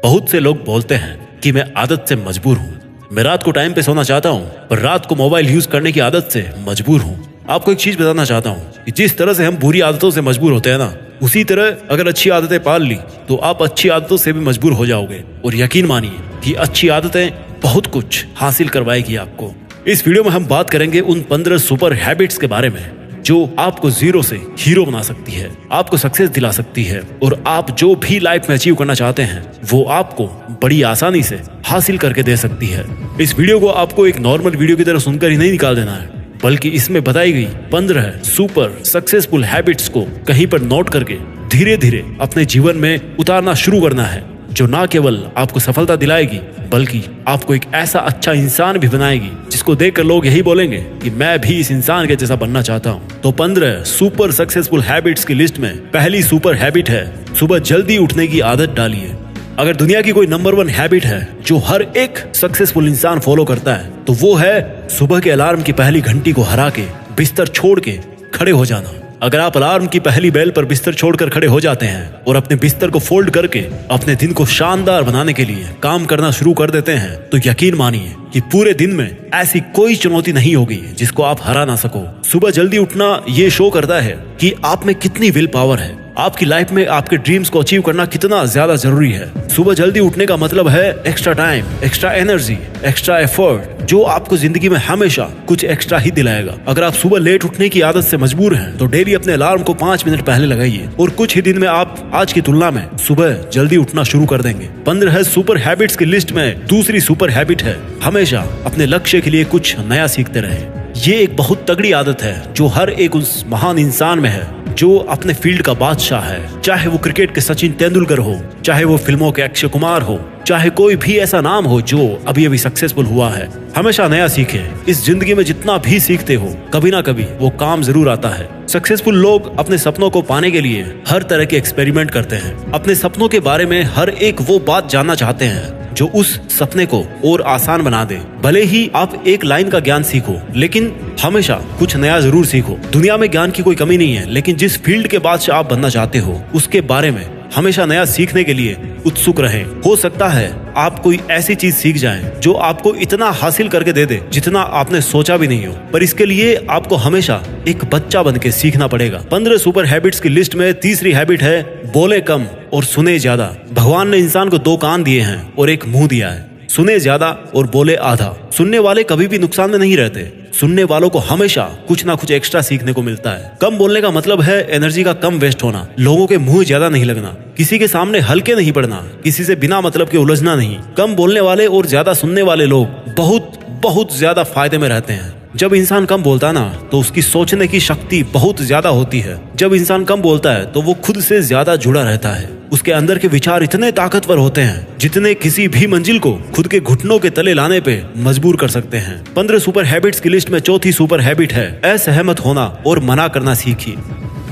बहुत से लोग बोलते हैं कि मैं आदत से मजबूर हूँ, मैं रात को टाइम पे सोना चाहता हूँ पर रात को मोबाइल यूज करने की आदत से मजबूर हूँ। आपको एक चीज बताना चाहता हूँ कि जिस तरह से हम बुरी आदतों से मजबूर होते हैं ना, उसी तरह अगर अच्छी आदतें पाल ली तो आप अच्छी आदतों से भी मजबूर हो जाओगे। और यकीन मानिए कि अच्छी आदतें बहुत कुछ हासिल करवाएगी आपको। इस वीडियो में हम बात करेंगे उन 15 सुपर हैबिट्स के बारे में जो आपको जीरो से हीरो बना सकती है, आपको सक्सेस दिला सकती है और आप जो भी लाइफ में अचीव करना चाहते हैं वो आपको बड़ी आसानी से हासिल करके दे सकती है। इस वीडियो को आपको एक नॉर्मल वीडियो की तरह सुनकर ही नहीं निकाल देना है, बल्कि इसमें बताई गई 15 सुपर सक्सेसफुल हैबिट्स को कहीं पर नोट करके धीरे धीरे अपने जीवन में उतारना शुरू करना है, जो ना केवल आपको सफलता दिलाएगी बल्कि आपको एक ऐसा अच्छा इंसान भी बनाएगी जिसको देखकर लोग यही बोलेंगे कि मैं भी इस इंसान के जैसा बनना चाहता हूँ। तो 15 सुपर सक्सेसफुल हैबिट्स की लिस्ट में पहली सुपर हैबिट है सुबह जल्दी उठने की आदत डालिए। अगर दुनिया की कोई नंबर 1 हैबिट है जो हर एक सक्सेसफुल इंसान फॉलो करता है तो वो है सुबह के अलार्म की पहली घंटी को हरा के बिस्तर छोड़ के खड़े हो जाना। अगर आप अलार्म की पहली बेल पर बिस्तर छोड़कर खड़े हो जाते हैं और अपने बिस्तर को फोल्ड करके अपने दिन को शानदार बनाने के लिए काम करना शुरू कर देते हैं तो यकीन मानिए कि पूरे दिन में ऐसी कोई चुनौती नहीं होगी जिसको आप हरा ना सको। सुबह जल्दी उठना ये शो करता है कि आप में कितनी विल पावर है, आपकी लाइफ में आपके ड्रीम्स को अचीव करना कितना ज्यादा जरूरी है। सुबह जल्दी उठने का मतलब है extra time, extra energy, extra effort, जो आपको जिंदगी में हमेशा कुछ एक्स्ट्रा ही दिलाएगा। अगर आप सुबह लेट उठने की आदत से मजबूर हैं तो डेली अपने अलार्म को 5 मिनट पहले लगाइए और कुछ ही दिन में आप आज की तुलना में सुबह जल्दी उठना शुरू कर देंगे। 15 सुपर हैबिट्स की लिस्ट में दूसरी सुपर हैबिट है हमेशा अपने लक्ष्य के लिए कुछ नया सीखते रहे। ये एक बहुत तगड़ी आदत है जो हर एक उस महान इंसान में है जो अपने फील्ड का बादशाह है। चाहे वो क्रिकेट के सचिन तेंदुलकर हो, चाहे वो फिल्मों के अक्षय कुमार हो, चाहे कोई भी ऐसा नाम हो जो अभी अभी सक्सेसफुल हुआ है, हमेशा नया सीखे। इस जिंदगी में जितना भी सीखते हो कभी ना कभी वो काम जरूर आता है। सक्सेसफुल लोग अपने सपनों को पाने के लिए हर तरह के एक्सपेरिमेंट करते हैं। अपने सपनों के बारे में हर एक वो बात जानना चाहते हैं जो उस सपने को और आसान बना दे। भले ही आप एक लाइन का ज्ञान सीखो लेकिन हमेशा कुछ नया जरूर सीखो। दुनिया में ज्ञान की कोई कमी नहीं है, लेकिन जिस फील्ड के बादशाह आप बनना चाहते हो उसके बारे में हमेशा नया सीखने के लिए उत्सुक रहें। हो सकता है आप कोई ऐसी चीज सीख जाएं जो आपको इतना हासिल करके दे दे जितना आपने सोचा भी नहीं हो, पर इसके लिए आपको हमेशा एक बच्चा बन के सीखना पड़ेगा। 15 सुपर हैबिट्स की लिस्ट में तीसरी हैबिट है बोले कम और सुने ज्यादा। भगवान ने इंसान को 2 कान दिए हैं और एक मुंह दिया है, सुने ज्यादा और बोले आधा। सुनने वाले कभी भी नुकसान में नहीं रहते, सुनने वालों को हमेशा कुछ ना कुछ एक्स्ट्रा सीखने को मिलता है। कम बोलने का मतलब है एनर्जी का कम वेस्ट होना, लोगों के मुंह ज्यादा नहीं लगना, किसी के सामने हल्के नहीं पड़ना, किसी से बिना मतलब के उलझना नहीं। कम बोलने वाले और ज्यादा सुनने वाले लोग बहुत बहुत ज्यादा फायदे में रहते हैं। जब इंसान कम बोलता है ना तो उसकी सोचने की शक्ति बहुत ज्यादा होती है। जब इंसान कम बोलता है तो वो खुद से ज्यादा जुड़ा रहता है। उसके अंदर के विचार इतने ताकतवर होते हैं जितने किसी भी मंजिल को खुद के घुटनों के तले लाने पे मजबूर कर सकते हैं। 15 सुपर हैबिट्स की लिस्ट में चौथी सुपर हैबिट है असहमत होना और मना करना सीखिए।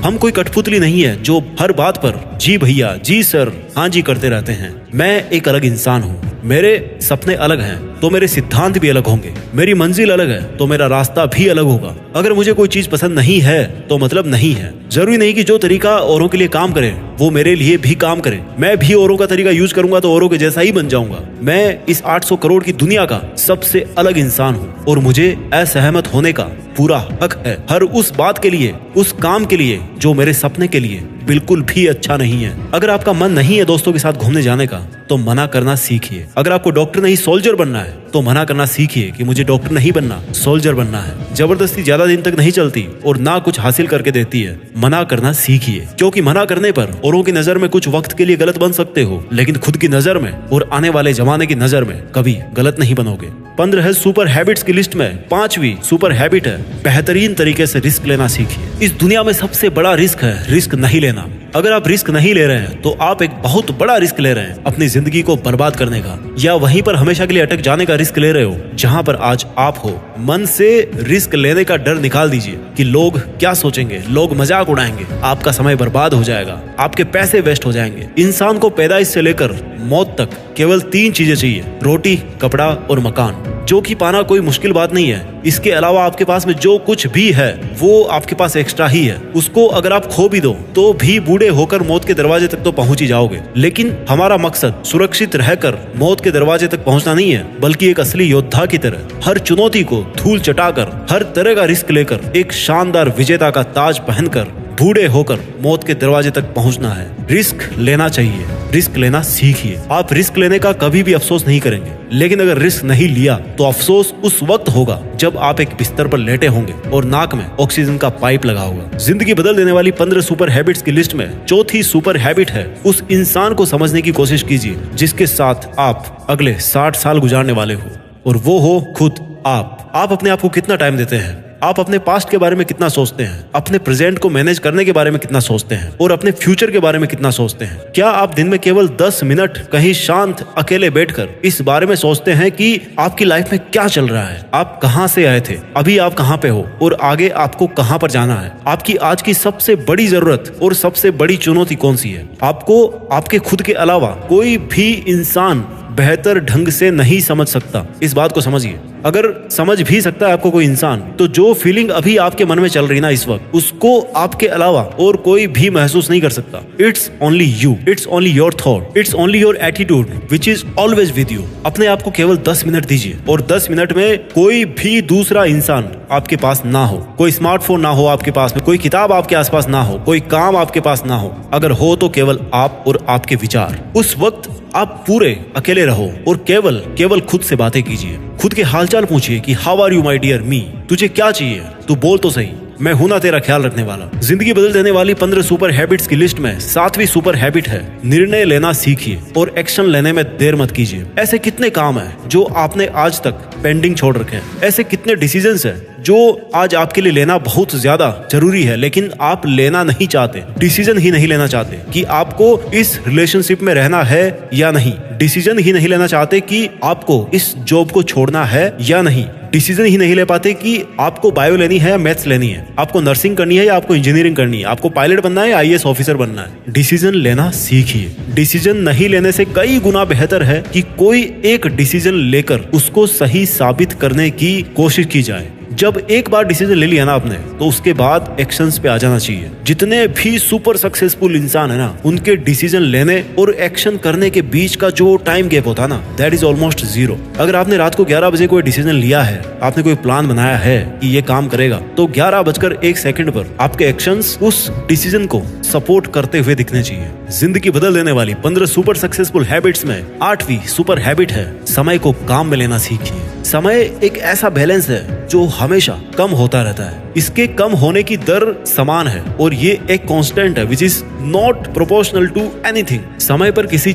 हम कोई कठपुतली नहीं है जो हर बात पर जी भैया, जी सर, हाँ जी करते रहते हैं। मैं एक अलग इंसान हूँ, मेरे सपने अलग हैं तो मेरे सिद्धांत भी अलग होंगे, मेरी मंजिल अलग है तो मेरा रास्ता भी अलग होगा। अगर मुझे कोई चीज पसंद नहीं है तो मतलब नहीं है। जरूरी नहीं कि जो तरीका औरों के लिए काम करे वो मेरे लिए भी काम करे। मैं भी औरों का तरीका यूज करूंगा तो औरों के जैसा ही बन जाऊंगा। मैं इस 800 करोड़ की दुनिया का सबसे अलग इंसान हूँ और मुझे असहमत होने का पूरा हक है हर उस बात के लिए, उस काम के लिए जो मेरे सपने के लिए बिल्कुल भी अच्छा नहीं है। अगर आपका मन नहीं है दोस्तों के साथ घूमने जाने का तो मना करना सीखिए। अगर आपको डॉक्टर नहीं सोल्जर बनना है तो मना करना सीखिए कि मुझे डॉक्टर नहीं बनना, सोल्जर बनना है। जबरदस्ती ज्यादा दिन तक नहीं चलती और ना कुछ हासिल करके देती है। मना करना सीखिए, क्योंकि मना करने पर औरों की नजर में कुछ वक्त के लिए गलत बन सकते हो लेकिन खुद की नजर में और आने वाले जमाने की नजर में कभी गलत नहीं बनोगे। 15 सुपर हैबिट्स की लिस्ट में 5वीं सुपर हैबिट है बेहतरीन तरीके से रिस्क लेना सीखिए। इस दुनिया में सबसे बड़ा रिस्क है रिस्क नहीं लेना। अगर आप रिस्क नहीं ले रहे हैं तो आप एक बहुत बड़ा रिस्क ले रहे हैं अपनी जिंदगी को बर्बाद करने का, या वहीं पर हमेशा के लिए अटक जाने का रिस्क ले रहे हो जहां पर आज आप हो। मन से रिस्क लेने का डर निकाल दीजिए कि लोग क्या सोचेंगे, लोग मजाक उड़ाएंगे, आपका समय बर्बाद हो जाएगा, आपके पैसे वेस्ट हो जाएंगे। इंसान को पैदाइश से लेकर मौत तक केवल 3 चीजें चाहिए, रोटी, कपड़ा और मकान, जो कि पाना कोई मुश्किल बात नहीं है। इसके अलावा आपके पास में जो कुछ भी है वो आपके पास एक्स्ट्रा ही है। उसको अगर आप खो भी दो तो भी बूढ़े होकर मौत के दरवाजे तक तो पहुंच ही जाओगे। लेकिन हमारा मकसद सुरक्षित रहकर मौत के दरवाजे तक पहुंचना नहीं है, बल्कि एक असली योद्धा की तरह हर चुनौती को धूल चटाकर, हर तरह का रिस्क लेकर, एक शानदार विजेता का ताज पहनकर बूढ़े होकर मौत के दरवाजे तक पहुंचना है। रिस्क लेना चाहिए, रिस्क लेना सीखिए। आप रिस्क लेने का कभी भी अफसोस नहीं करेंगे, लेकिन अगर रिस्क नहीं लिया तो अफसोस उस वक्त होगा जब आप एक बिस्तर पर लेटे होंगे और नाक में ऑक्सीजन का पाइप लगा होगा। जिंदगी बदल देने वाली 15 सुपर हैबिट्स की लिस्ट में चौथी सुपर हैबिट है, उस इंसान को समझने की कोशिश कीजिए जिसके साथ आप अगले 60 साल गुजारने वाले हो, और वो हो खुद आप। आप अपने आप को कितना टाइम देते हैं? आप अपने पास्ट के बारे में कितना सोचते हैं? अपने प्रेजेंट को मैनेज करने के बारे में कितना सोचते हैं? और अपने फ्यूचर के बारे में कितना सोचते हैं? क्या आप दिन में केवल 10 मिनट कहीं शांत अकेले बैठकर इस बारे में सोचते हैं कि आपकी लाइफ में क्या चल रहा है? आप कहां से आए थे, अभी आप कहां पे हो और आगे आपको कहां पर जाना है? आपकी आज की सबसे बड़ी जरूरत और सबसे बड़ी चुनौती कौन सी है? आपको आपके खुद के अलावा कोई भी इंसान बेहतर ढंग से नहीं समझ सकता। इस बात को समझिए। अगर समझ भी सकता है आपको कोई इंसान, तो जो फीलिंग अभी आपके मन में चल रही ना इस वक्त, उसको आपके अलावा और कोई भी महसूस नहीं कर सकता। It's only you, it's only your thought, it's only your attitude which is always with you. अपने आप को केवल 10 मिनट दीजिए, और 10 मिनट में कोई भी दूसरा इंसान आपके पास ना हो, कोई स्मार्टफोन ना हो आपके पास में, कोई किताब आपके आसपास ना हो, कोई काम आपके पास ना हो। अगर हो तो केवल आप और आपके विचार। उस वक्त आप पूरे अकेले रहो और केवल खुद से बातें कीजिए। खुद के हालचाल पूछिए कि how are you my dear मी, तुझे क्या चाहिए, तू बोल तो सही, मैं हूं ना तेरा ख्याल रखने वाला। जिंदगी बदल देने वाली 15 सुपर हैबिट्स की लिस्ट में 7वीं सुपर हैबिट है, निर्णय लेना सीखिए और एक्शन लेने में देर मत कीजिए। ऐसे कितने काम है जो आपने आज तक पेंडिंग छोड़ रखे हैं? ऐसे कितने डिसीजंस है जो आज आपके लिए लेना बहुत ज्यादा जरूरी है, लेकिन आप लेना नहीं चाहते, डिसीजन ही नहीं लेना चाहते कि आपको इस रिलेशनशिप में रहना है या नहीं, डिसीजन ही नहीं लेना चाहते कि आपको इस जॉब को छोड़ना है या नहीं, डिसीजन ही नहीं ले पाते कि आपको बायो लेनी है या मैथ्स लेनी है, आपको नर्सिंग करनी है या आपको इंजीनियरिंग करनी है, आपको पायलट बनना है या आईएएस ऑफिसर बनना है। डिसीजन लेना सीखिए। डिसीजन नहीं लेने से कई गुना बेहतर है कि कोई एक डिसीजन लेकर उसको सही साबित करने की कोशिश की जाए। जब एक बार डिसीजन ले लिया ना आपने, तो उसके बाद एक्शंस पे आ जाना चाहिए। जितने भी सुपर सक्सेसफुल इंसान है ना, उनके डिसीजन लेने और एक्शन करने के बीच का जो टाइम गैप होता है ना, दैट इज ऑलमोस्ट 0। अगर आपने रात को 11 बजे कोई डिसीजन लिया है, आपने कोई प्लान बनाया है कि ये काम करेगा, तो 11:01 पर आपके एक्शंस उस डिसीजन को सपोर्ट करते हुए दिखने चाहिए। जिंदगी बदल देने वाली 15 सुपर सक्सेसफुल हैबिट्स में 8वीं सुपर हैबिट है, समय को काम में लेना सीखिए। समय एक ऐसा बैलेंस है जो हमेशा कम होता रहता है। इसके कम होने की दर समान है और ये एक कांस्टेंट है which is not proportional to anything. समय पर किसी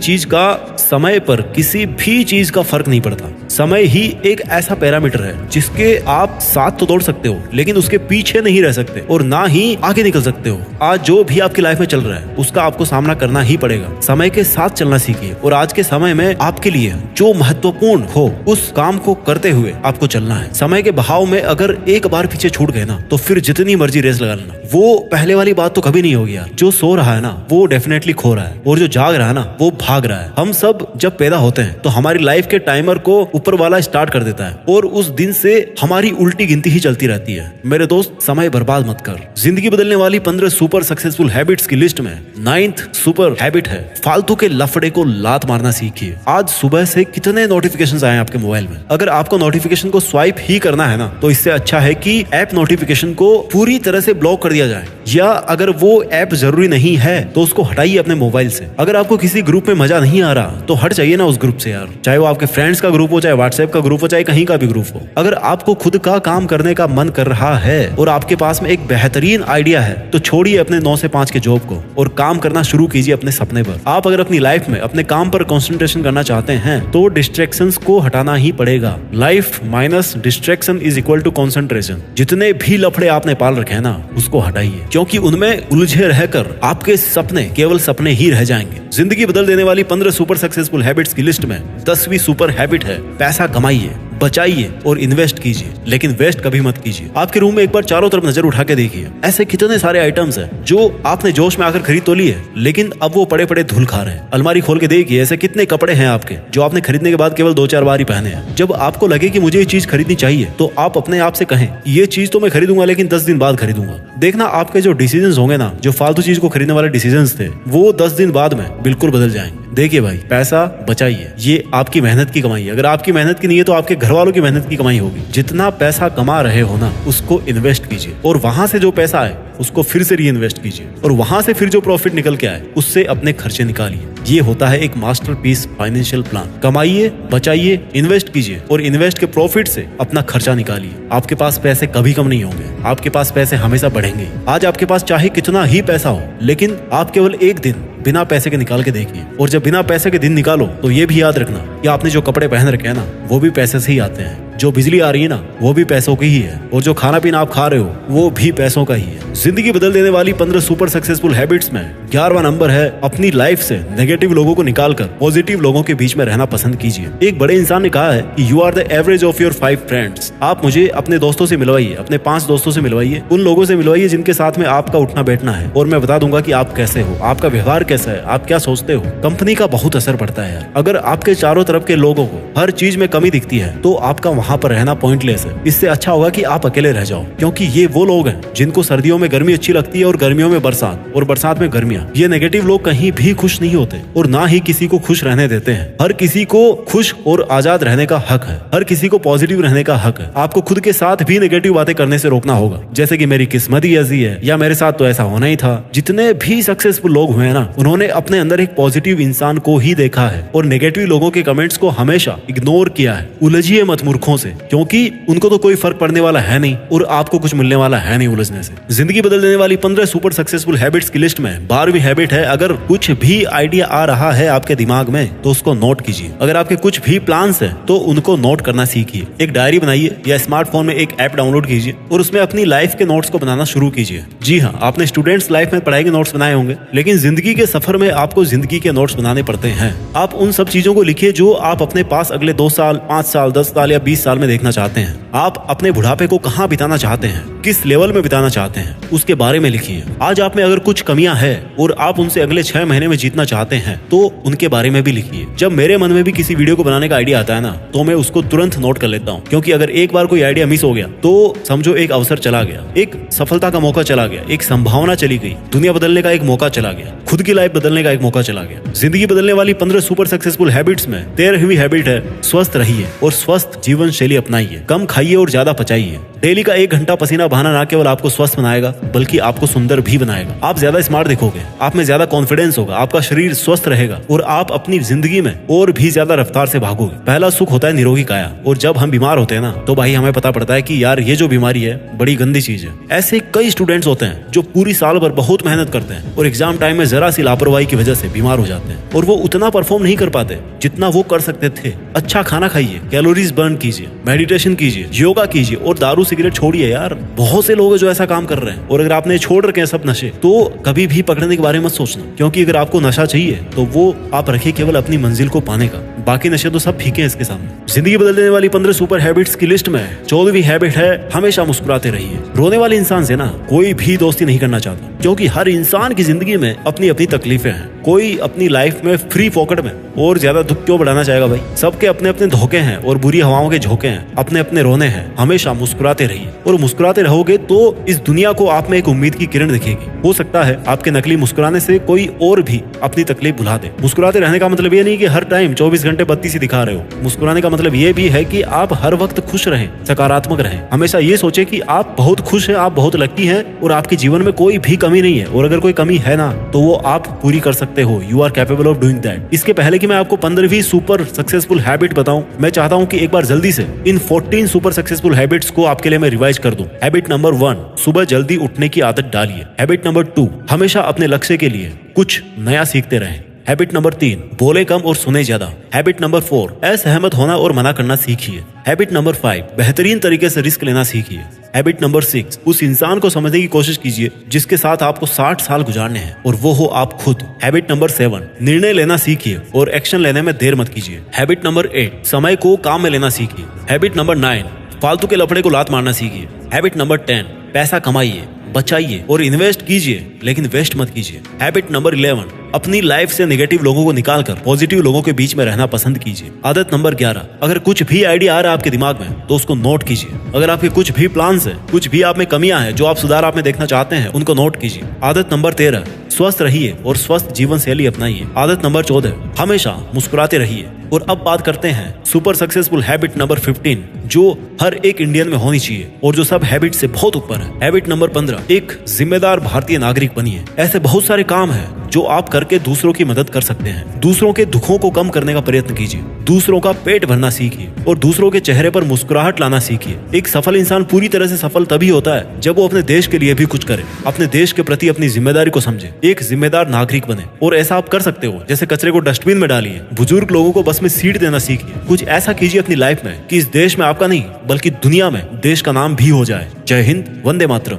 भी चीज का फर्क नहीं पड़ता। समय ही एक ऐसा पैरामीटर है जिसके आप साथ तो दौड़ सकते हो, लेकिन उसके पीछे नहीं रह सकते और ना ही आगे निकल सकते हो। आज जो भी आपकी लाइफ में चल रहा है उसका आपको सामना करना ही पड़ेगा। समय के साथ चलना सीखिए और आज के समय में आपके लिए जो महत्वपूर्ण हो उस काम को करते हुए आपको चलना है। समय के बहाव में अगर एक बार पीछे छूट गए ना, तो फिर जितनी मर्जी रेस लगा लेना, वो पहले वाली बात तो कभी नहीं होगी यार। जो सो रहा है ना वो डेफिनेटली खो रहा है, और जो जाग रहा है ना वो भाग रहा है। हम सब जब पैदा होते हैं तो हमारी लाइफ के टाइमर को ऊपर वाला स्टार्ट कर देता है और उस दिन से हमारी उल्टी गिनती ही चलती रहती है। मेरे दोस्त, समय बर्बाद मत कर। जिंदगी बदलने वाली 15 सुपर सक्सेसफुल हैबिट्स की लिस्ट में 9th सुपर हैबिट है, फालतू के लफड़े को लात मारना सीखिए। आज सुबह से कितने नोटिफिकेशंस आए आपके मोबाइल में। अगर आपको नोटिफिकेशन को स्वाइप ही करना है ना, तो इससे अच्छा है कि ऐप नोटिफिकेशन को पूरी तरह से ब्लॉक कर दिया जाए, या अगर वो ऐप जरूरी नहीं है तो उसको हटाइए अपने मोबाइल से। अगर आपको किसी ग्रुप में मजा नहीं आ रहा तो हट जाइए ना उस ग्रुप से यार, चाहे वो आपके फ्रेंड्स का ग्रुप हो, चाहे व्हाट्सएप का ग्रुप हो, चाहे कहीं का भी ग्रुप हो। अगर आपको खुद का काम करने का मन कर रहा है और आपके पास में एक बेहतरीन आइडिया है, तो छोड़िए अपने 9 से 5 के जॉब को और काम करना शुरू कीजिए अपने सपने पर। आप अगर अपनी लाइफ में अपने काम पर कंसंट्रेशन करना चाहते हैं तो डिस्ट्रैक्शंस को हटाना ही पड़ेगा। Life minus distraction is equal to concentration. जितने भी लफड़े आपने पाल रखे हैं ना, उसको हटाइए, क्योंकि उनमें उलझे रहकर आपके सपने केवल सपने ही रह जाएंगे। जिंदगी बदल देने वाली 15 सुपर सक्सेसफुल हैबिट्स की लिस्ट में 10वीं सुपर हैबिट है, पैसा कमाइए, बचाइए और इन्वेस्ट कीजिए, लेकिन वेस्ट कभी मत कीजिए। आपके रूम में एक बार चारों तरफ नजर उठा के देखिए, ऐसे कितने सारे आइटम्स हैं जो आपने जोश में आकर खरीद तो लिए, लेकिन अब वो पड़े पड़े धूल खा रहे हैं। अलमारी खोल के देखिए, ऐसे कितने कपड़े हैं आपके जो आपने खरीदने के बाद केवल 2-4 बार ही पहने हैं। जब आपको लगे कि मुझे ये चीज खरीदनी चाहिए, तो आप अपने आप से कहें ये चीज तो मैं खरीदूंगा, लेकिन 10 दिन बाद खरीदूंगा। देखना आपके जो डिसीजंस होंगे ना, जो फालतू चीज को खरीदने वाले डिसीजंस थे, वो 10 दिन बाद में बिल्कुल बदल जाएंगे। देखिए भाई, पैसा बचाइए, ये आपकी मेहनत की कमाई है। अगर आपकी मेहनत की नहीं है तो आपके घर वालों की मेहनत की कमाई होगी। जितना पैसा कमा रहे हो ना, उसको इन्वेस्ट कीजिए, और वहां से जो पैसा आए उसको फिर से री इन्वेस्ट कीजिए, और वहां से फिर जो प्रॉफिट निकल के आए उससे अपने खर्चे निकालिए। ये होता है एक मास्टरपीस फाइनेंशियल प्लान। कमाइए, बचाइए, इन्वेस्ट कीजिए, और इन्वेस्ट के प्रॉफिट से अपना खर्चा निकालिए। आपके पास पैसे कभी कम नहीं होंगे, आपके पास पैसे हमेशा बढ़ेंगे। आज आपके पास चाहे कितना ही पैसा हो, लेकिन आप केवल एक दिन बिना पैसे के निकाल के देखिए, और जब बिना पैसे के दिन निकालो तो ये भी याद रखना कि आपने जो कपड़े पहन रखे हैं ना, वो भी पैसे से ही आते हैं। जो बिजली आ रही है ना, वो भी पैसों की ही है, और जो खाना पीना आप खा रहे हो वो भी पैसों का ही है। जिंदगी बदल देने वाली 15 सुपर सक्सेसफुल हैबिट्स में 11वां नंबर है, अपनी लाइफ से नेगेटिव लोगों को निकालकर पॉजिटिव लोगों के बीच में रहना पसंद कीजिए। एक बड़े इंसान ने कहा है कि you are the average of your 5 friends. आप मुझे अपने दोस्तों से मिलवाइए, अपने 5 दोस्तों से मिलवाइए, उन लोगों से मिलवाइए जिनके साथ में आपका उठना बैठना है, और मैं बता दूंगा कि आप कैसे हो, आपका व्यवहार कैसा है, आप क्या सोचते हो। कंपनी का बहुत असर पड़ता है यार। अगर आपके चारों तरफ के लोगों को हर चीज में कमी दिखती है, तो आपका वहां पर रहना पॉइंटलेस है। इससे अच्छा होगा कि आप अकेले रह जाओ, क्योंकि ये वो लोग हैं जिनको सर्दियों में गर्मी अच्छी लगती है और गर्मियों में बरसात, और बरसात में गर्मियां। ये नेगेटिव लोग कहीं भी खुश नहीं होते, और ना ही किसी को खुश रहने देते हैं। हर किसी को खुश और आजाद रहने का हक है, हर किसी को पॉजिटिव रहने का हक है। आपको खुद के साथ भी नेगेटिव बातें करने से रोकना होगा, जैसे कि मेरी किस्मत ही ऐसी है, या मेरे साथ तो ऐसा होना ही था। जितने भी सक्सेसफुल लोग हुए ना, उन्होंने अपने अंदर एक पॉजिटिव इंसान को ही देखा है, और नेगेटिव लोगों के कमेंट्स को हमेशा इग्नोर किया है। उलझिए मत मूर्खों से, क्योंकि उनको तो कोई फर्क पड़ने वाला है नहीं, और आपको कुछ मिलने वाला है नहीं उलझने से। जिंदगी बदल देने वाली 15 सुपर सक्सेसफुल हैबिट्स की लिस्ट में 12वीं हैबिट है, अगर कुछ भी आइडिया आ रहा है आपके दिमाग में तो उसको नोट कीजिए। अगर आपके कुछ भी प्लान्स हैं तो उनको नोट करना सीखिए। एक डायरी बनाइए, या स्मार्टफोन में एक ऐप डाउनलोड कीजिए, और उसमें अपनी लाइफ के नोट्स को बनाना शुरू कीजिए। जी हाँ, आपने स्टूडेंट्स लाइफ में पढ़ाई के नोट्स बनाए होंगे, लेकिन जिंदगी के सफर में आपको जिंदगी के नोट्स बनाने पड़ते हैं। आप उन सब चीजों को लिखिए जो आप अपने पास अगले 2 साल, 5 साल, 10 साल या 20 साल में देखना चाहते हैं। आप अपने बुढ़ापे को कहाँ बिताना चाहते हैं, किस लेवल में बिताना चाहते हैं, उसके बारे में लिखिए। आज आप में अगर कुछ कमियां हैं और आप उनसे अगले 6 महीने में जीतना चाहते हैं, तो उनके बारे में भी लिखिए। जब मेरे मन में भी किसी वीडियो को बनाने का आइडिया आता है ना, तो मैं उसको तुरंत नोट कर लेता हूँ, क्योंकि अगर एक बार कोई आइडिया मिस हो गया तो समझो एक अवसर चला गया, एक सफलता का मौका चला गया, एक संभावना चली गई, दुनिया बदलने का एक मौका चला गया, खुद की लाइफ बदलने का एक मौका चला गया। जिंदगी बदलने वाली 15 सुपर सक्सेसफुल हैबिट्स में 13वीं हैबिट है, स्वस्थ रहिए और स्वस्थ जीवन शैली अपनाइए। कम खाइए और ज्यादा पचाइए। डेली का 1 घंटा पसीना बहाना ना केवल आपको स्वस्थ बनाएगा, बल्कि आपको सुंदर भी बनाएगा। आप ज्यादा स्मार्ट दिखोगे, आप में ज्यादा कॉन्फिडेंस होगा, आपका शरीर स्वस्थ रहेगा, और आप अपनी जिंदगी में और भी ज्यादा रफ्तार से भागोगे। पहला सुख होता है निरोगी काया, और जब हम बीमार होते हैं ना, तो भाई हमें पता पड़ता है कि यार ये जो बीमारी है बड़ी गंदी चीज है। ऐसे कई स्टूडेंट्स होते हैं जो पूरी साल भर बहुत मेहनत करते हैं, और एग्जाम टाइम में जरा सी लापरवाही की वजह से बीमार हो जाते हैं, और वो उतना परफॉर्म नहीं कर पाते जितना वो कर सकते थे। अच्छा खाना खाइए, कैलोरीज बर्न कीजिए, मेडिटेशन कीजिए, योगा कीजिए, और दारू सिगरेट छोड़िए। यार बहुत से लोग हैं जो ऐसा काम कर रहे हैं, और अगर आपने छोड़ रखे हैं सब नशे, तो कभी भी पकड़ने के बारे में मत सोचना, क्योंकि अगर आपको नशा चाहिए तो वो आप रखिए केवल अपनी मंजिल को पाने का, बाकी नशे तो सब फीके हैं इसके सामने। जिंदगी बदल देने वाली 15 सुपर हैबिट्स की लिस्ट में 14वीं हैबिट है, हमेशा मुस्कुराते रहिए। रोने वाले इंसान से ना कोई भी दोस्ती नहीं करना चाहता, क्योंकि हर इंसान की जिंदगी में अपनी अपनी तकलीफें हैं। कोई अपनी लाइफ में फ्री पॉकेट में और ज्यादा दुख क्यों बढ़ाना चाहेगा भाई। सबके अपने अपने धोखे हैं और बुरी हवाओं के झोंके हैं, अपने अपने रोने हैं। हमेशा मुस्कुराते रहिए, और मुस्कुराते रहोगे तो इस दुनिया को आप में एक उम्मीद की किरण दिखेगी। हो सकता है आपके नकली मुस्कुराने से कोई और भी अपनी तकलीफ भुला दे। मुस्कुराते रहने का मतलब ये नहीं कि हर टाइम 24 घंटे बत्ती सी दिखा रहे हो। मुस्कुराने का मतलब ये भी है कि आप हर वक्त खुश रहें, सकारात्मक रहें। हमेशा ये सोचे कि आप बहुत खुश हैं, आप बहुत लकी हैं, और आपके जीवन में कोई भी कमी नहीं है, और अगर कोई कमी है ना, तो वो आप पूरी कर सकते हो। You are capable of doing that. इसके पहले कि मैं आपको 15वीं सुपर सक्सेसफुल हैबिट बताऊं, मैं चाहता हूं कि एक बार जल्दी से इन 14 सुपर सक्सेसफुल हैबिट्स को आपके लिए मैं रिवाइज कर दूं। हैबिट नंबर 1, सुबह जल्दी उठने की आदत डालिए। हैबिट नंबर 2, हमेशा अपने लक्ष्य के लिए कुछ नया सीखते रहें। हैबिट नंबर 3, बोले कम और सुने ज्यादा। हैबिट नंबर 4, असहमत होना और मना करना सीखिए। हैबिट नंबर 5, बेहतरीन तरीके से रिस्क लेना सीखिए। हैबिट नंबर 6, उस इंसान को समझने की कोशिश कीजिए जिसके साथ आपको 60 साल गुजारने हैं और वो हो आप खुद। हैबिट नंबर 7, निर्णय लेना सीखिए और एक्शन लेने में देर मत कीजिए। हैबिट नंबर 8, समय को काम में लेना सीखिए। हैबिट नंबर 9, फालतू के लफड़े को लात मारना सीखिए। हैबिट नंबर 10, पैसा कमाइए, बचाइए और इन्वेस्ट कीजिए, लेकिन वेस्ट मत कीजिए। हैबिट नंबर 11, अपनी लाइफ से नेगेटिव लोगों को निकालकर पॉजिटिव लोगों के बीच में रहना पसंद कीजिए। आदत नंबर 11, अगर कुछ भी आइडिया आ रहा है आपके दिमाग में तो उसको नोट कीजिए। अगर आपके कुछ भी प्लान्स है, कुछ भी आप में कमियां हैं जो आप सुधार आप में देखना चाहते हैं, उनको नोट कीजिए। आदत नंबर 13, स्वस्थ रहिए और स्वस्थ जीवन शैली अपनाइए। आदत नंबर 14, हमेशा मुस्कुराते रहिए। और अब बात करते हैं सुपर सक्सेसफुल हैबिट नंबर 15, जो हर एक इंडियन में होनी चाहिए और जो सब हैबिट से बहुत ऊपर है। हैबिट नंबर 15, एक जिम्मेदार भारतीय नागरिक बनिए। ऐसे बहुत सारे काम हैं जो आप करके दूसरों की मदद कर सकते हैं। दूसरों के दुखों को कम करने का प्रयत्न कीजिए, दूसरों का पेट भरना सीखिए और दूसरों के चेहरे पर मुस्कुराहट लाना सीखिए। एक सफल इंसान पूरी तरह से सफल तभी होता है जब वो अपने देश के लिए भी कुछ करे, अपने देश के प्रति अपनी जिम्मेदारी को समझे, एक जिम्मेदार नागरिक बने। और ऐसा आप कर सकते हो, जैसे कचरे को डस्टबिन में डालिए, बुजुर्ग लोगों को बस में सीट देना सीखिए। कुछ ऐसा कीजिए अपनी लाइफ में कि इस देश में आपका नहीं बल्कि दुनिया में देश का नाम भी हो जाए। जय हिंद, वंदे मातरम।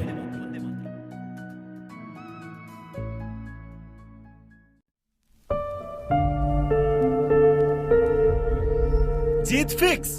जीत फिक्स।